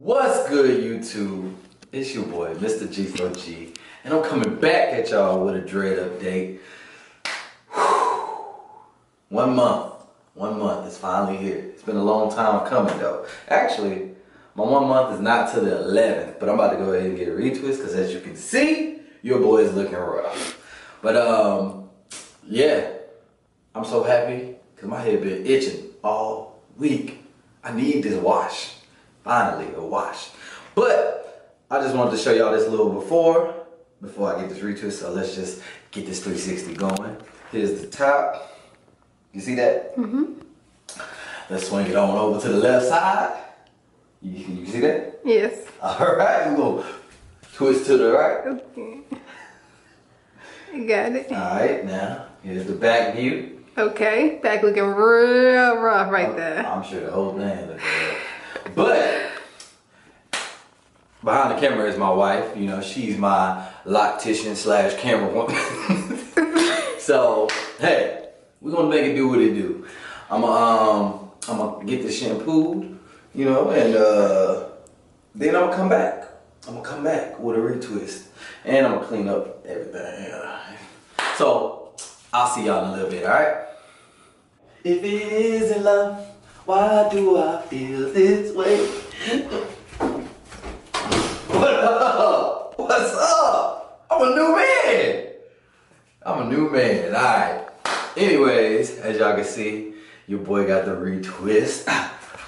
What's good, YouTube? It's your boy, Mr. G4G, and I'm coming back at y'all with a dread update. One month is finally here. It's been a long time coming though. Actually, my 1 month is not till the 11th, but I'm about to go ahead and get a retwist because as you can see, your boy is looking rough. But yeah, I'm so happy because my head been itching all week. I need this wash. Finally, a wash. But I just wanted to show y'all this little before I get this retwist. So let's just get this 360 going. Here's the top. You see that? Mm-hmm. Let's swing it on over to the left side. You see that? Yes. All right, we're gonna twist to the right. Okay. You got it. All right, now here's the back view. Okay, back looking real rough right there. I'm sure the whole thing looks rough. But behind the camera is my wife. You know, she's my loctician / camera woman. So hey, we're gonna make it do what it do. I'm gonna get this shampooed, you know, and then I'm gonna come back. I'm gonna come back with a retwist, and I'm gonna clean up everything. So I'll see y'all in a little bit. All right. If it isn't love, why do I feel this way? What up? What's up? I'm a new man. I'm a new man. All right. Anyways, as y'all can see, your boy got the retwist.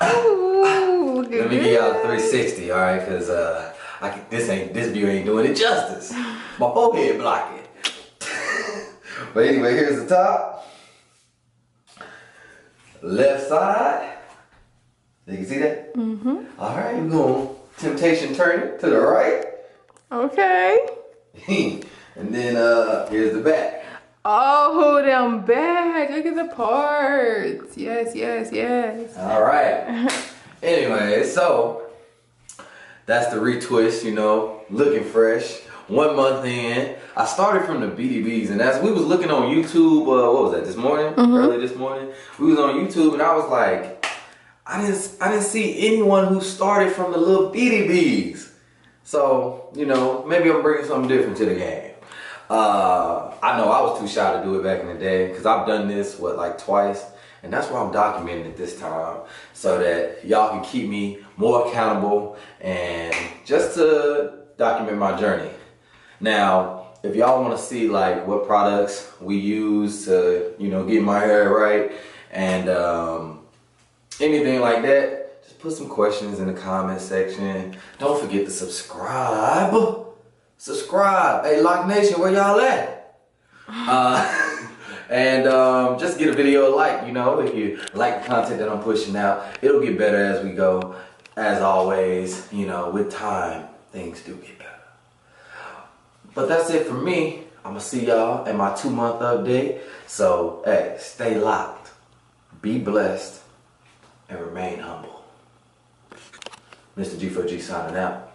Ooh, Let me give y'all a 360, all right? Cause this view ain't doing it justice. My forehead blocking. But anyway, here's the top. Left side. You can see that? Mm-hmm. All right, we're going to temptation turn it to the right. Okay. And then here's the back. Oh, them back. Look at the parts. Yes, yes, yes. All right. Anyway, so that's the retwist, you know, looking fresh. 1 month in. I started from the BDBs, and as we was looking on YouTube, what was that, this morning? Mm-hmm. Early this morning? We was on YouTube, and I was like, I didn't see anyone who started from the little BDBs. So, you know, maybe I'm bringing something different to the game. I know I was too shy to do it back in the day because I've done this, like twice. And that's why I'm documenting it this time so that y'all can keep me more accountable and just to document my journey. Now, if y'all want to see like what products we use to, you know, get my hair right and anything like that, just put some questions in the comment section. Don't forget to subscribe. Subscribe. Hey, Lock Nation, where y'all at? And just get a video a like, you know, if you like the content that I'm pushing out. It'll get better as we go. As always, you know, with time, things do get better. But that's it for me. I'm going to see y'all in my 2 month update. So, hey, stay locked, be blessed, and remain humble. Mr. G4G signing out.